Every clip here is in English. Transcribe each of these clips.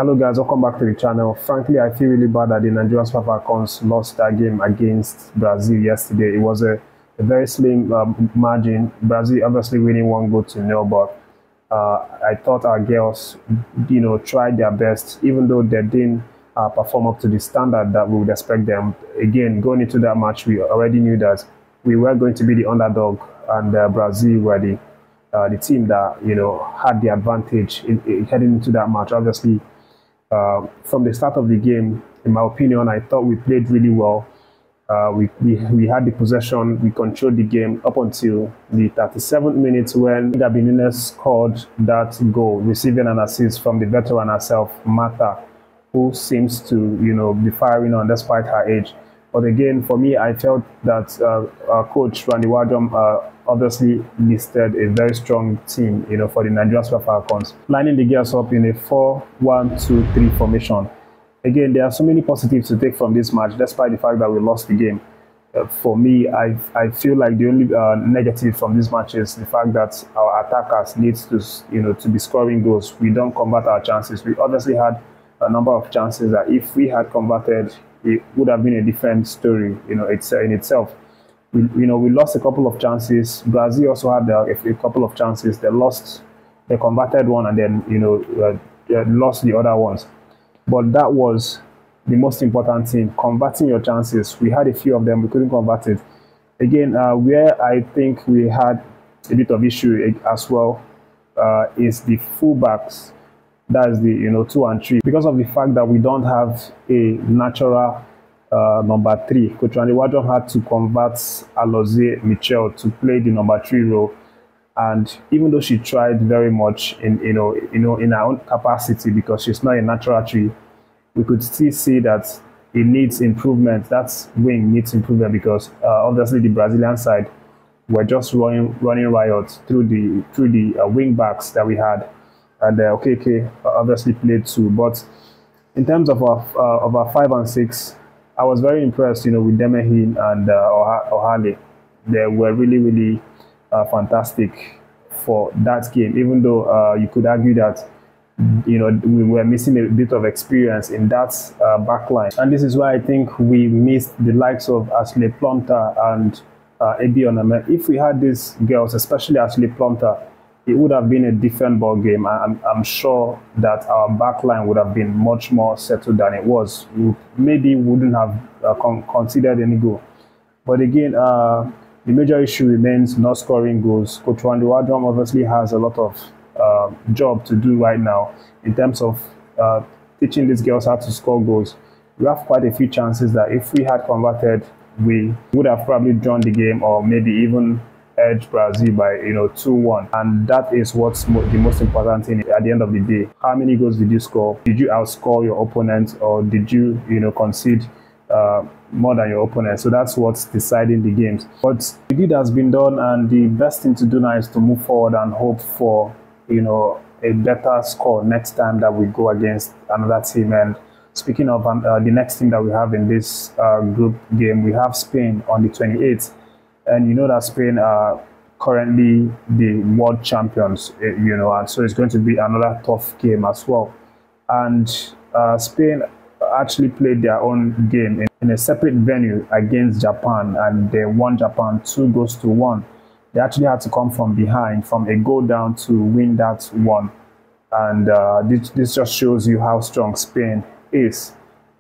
Hello guys, welcome back to the channel. Frankly, I feel really bad that the Nigerian Falcons lost that game against Brazil yesterday. It was a very slim margin. Brazil obviously winning 1-0, but I thought our girls, tried their best, even though they didn't perform up to the standard that we would expect them. Again, going into that match, we already knew that we were going to be the underdog, and Brazil were the team that had the advantage heading into that match. Obviously, from the start of the game, in my opinion, I thought we played really well. We had the possession, we controlled the game up until the 37th minute when Amunike scored that goal, receiving an assist from the veteran herself, Martha, who seems to be firing on despite her age. But again, for me, I felt that our coach Randy Wadum obviously listed a very strong team, for the Nigerian Falcons, lining the girls up in a 4-1-2-3 formation. Again, there are so many positives to take from this match, despite the fact that we lost the game. For me, I feel like the only negative from this match is the fact that our attackers need to be scoring goals. We don't convert our chances. We obviously had a number of chances that if we had converted, it would have been a different story, in itself. We lost a couple of chances. Brazil also had a couple of chances. They converted one and then, they lost the other ones. But that was the most important thing, converting your chances. We had a few of them, we couldn't convert it. Again, where I think we had a bit of issue as well is the fullbacks. That's the 2 and 3, because of the fact that we don't have a natural number 3. Coach Randy Wadum had to convert Alozie Michel to play the number 3 role, and even though she tried very much in her own capacity, because she's not a natural 3, we could still see that it needs improvement. That wing needs improvement because obviously the Brazilian side were just running riot through the wing backs that we had. And Okeke obviously played too. But in terms of our 5 and 6, I was very impressed, with Demehin and Ohale. They were really fantastic for that game. Even though you could argue that we were missing a bit of experience in that back line, and this is why I think we missed the likes of Ashley Plumter and Ebi Oname. If we had these girls, especially Ashley Plumter, it would have been a different ball game. I'm sure that our back line would have been much more settled than it was. We maybe wouldn't have considered any goal. But again, the major issue remains not scoring goals. Coach Randy Wadum obviously has a lot of job to do right now in terms of teaching these girls how to score goals. We have quite a few chances that if we had converted, we would have probably drawn the game or maybe even edge Brazil by 2-1, and that is what's the most important thing at the end of the day. How many goals did you score? Did you outscore your opponent, or did you concede more than your opponent? So that's what's deciding the games. But the deed has been done, and the best thing to do now is to move forward and hope for a better score next time that we go against another team. And speaking of the next team that we have in this group game, we have Spain on the 28th. And you know that Spain are currently the world champions, and so it's going to be another tough game as well. And Spain actually played their own game in a separate venue against Japan, and they won Japan 2-1. They actually had to come from behind, from a goal down, to win that one. And this just shows you how strong Spain is.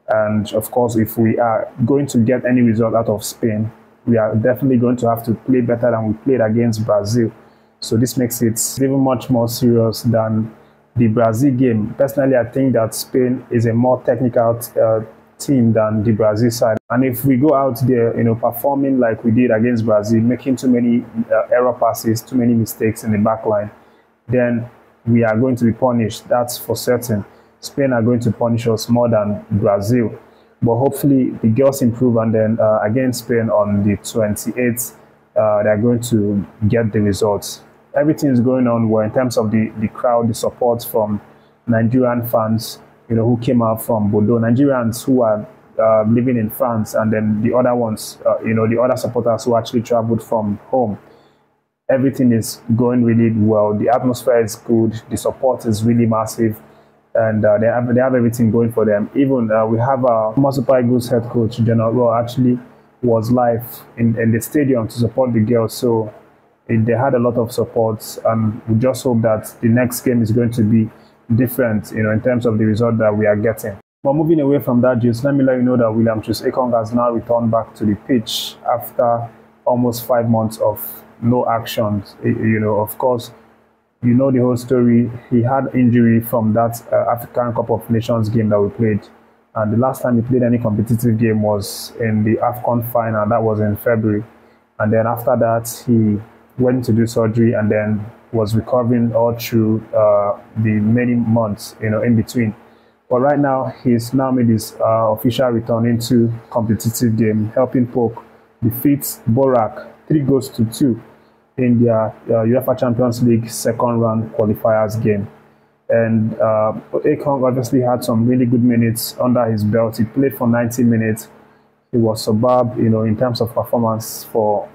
And of course, if we are going to get any result out of Spain, we are definitely going to have to play better than we played against Brazil. So this makes it even much more serious than the Brazil game. Personally, I think that Spain is a more technical team than the Brazil side. And if we go out there, performing like we did against Brazil, making too many error passes, too many mistakes in the back line, then we are going to be punished. That's for certain. Spain are going to punish us more than Brazil. But hopefully the girls improve, and then against Spain on the 28th, they're going to get the results. Everything is going on well in terms of the crowd, the support from Nigerian fans, who came out from Bordeaux, Nigerians who are living in France, and then the other ones, the other supporters who actually traveled from home. Everything is going really well. The atmosphere is good. The support is really massive. and they have everything going for them. Even we have our Super Eagles head coach, General, well, actually was live in the stadium to support the girls. So they had a lot of support, and we just hope that the next game is going to be different, in terms of the result that we are getting. But moving away from that, just let me let you know that William Troost-Ekong has now returned back to the pitch after almost 5 months of no action. Of course, you know the whole story. He had injury from that African Cup of Nations game that we played. And the last time he played any competitive game was in the AFCON final. That was in February. And then after that, he went to do surgery and then was recovering all through the many months, in between. But right now, he's now made his official return into competitive game, helping Poke defeat Borak 3-2 in their UEFA Champions League second round qualifiers game. And Ekong obviously had some really good minutes under his belt. He played for 90 minutes. He was superb, in terms of performance for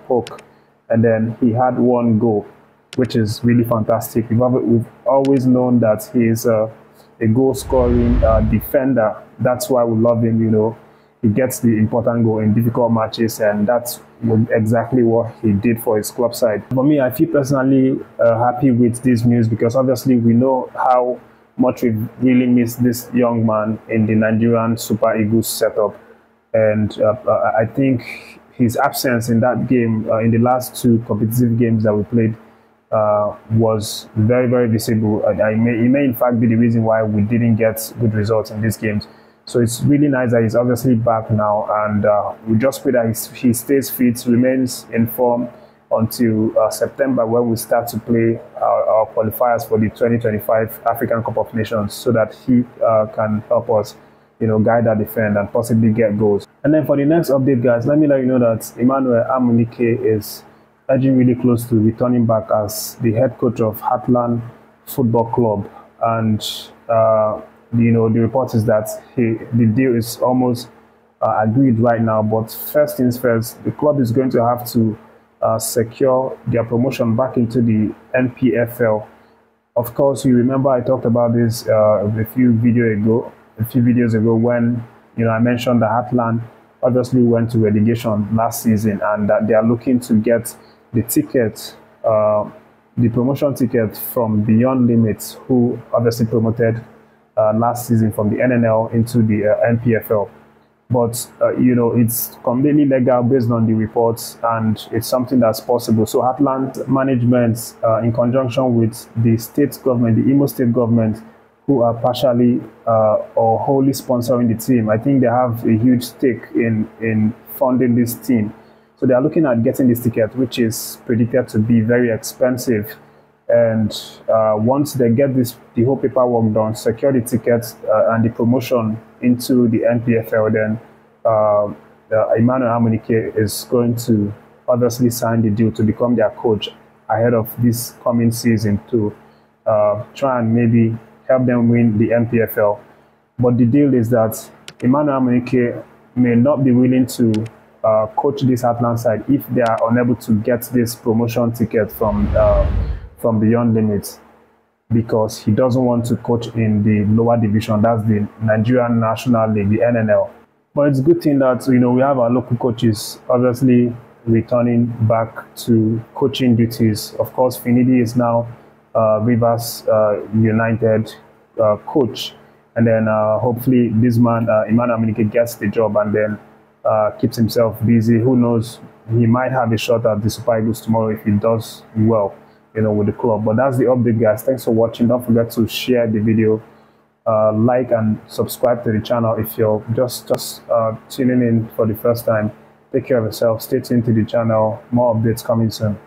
Poke. And then he had 1 goal, which is really fantastic. We've always known that he is a goal-scoring defender. That's why we love him. He gets the important goal in difficult matches, and that's exactly what he did for his club side. For me, I feel personally happy with this news, because obviously we know how much we really miss this young man in the Nigerian Super Eagles setup. And I think his absence in that game, in the last 2 competitive games that we played, was very, very visible. It may in fact be the reason why we didn't get good results in these games. So it's really nice that he's obviously back now, and we just pray that he stays fit, remains in form until September, when we start to play our qualifiers for the 2025 African Cup of Nations, so that he can help us, guide our defense and possibly get goals. And then for the next update, guys, let me let you know that Amunike is edging really close to returning back as the head coach of Heartland Football Club, and the report is that the deal is almost agreed right now. But first things first, the club is going to have to secure their promotion back into the NPFL. Of course, you remember I talked about this a few videos ago when I mentioned that Heartland obviously went to relegation last season, and that they are looking to get the ticket, the promotion ticket from Beyond Limits, who obviously promoted last season from the NNL into the NPFL. But it's completely legal based on the reports, and it's something that's possible. So Heartland management, in conjunction with the state government, the Imo state government, who are partially or wholly sponsoring the team, I think they have a huge stake in funding this team. So they are looking at getting this ticket, which is predicted to be very expensive. And once they get the whole paperwork done, secure the tickets and the promotion into the NPFL, then Amunike is going to obviously sign the deal to become their coach ahead of this coming season to try and maybe help them win the NPFL. But the deal is that Amunike may not be willing to coach this Heartland side if they are unable to get this promotion ticket from Beyond Limits, because he doesn't want to coach in the lower division. That's the Nigerian National League, the NNL. But it's a good thing that we have our local coaches obviously returning back to coaching duties. Of course, Finidi is now Rivers United coach, and then hopefully this man Amunike gets the job and then keeps himself busy. Who knows, he might have a shot at the Super Eagles tomorrow if he does well with the club. But that's the update, guys. Thanks for watching. Don't forget to share the video, like and subscribe to the channel if you're just tuning in for the first time. Take care of yourself. Stay tuned to the channel. More updates coming soon.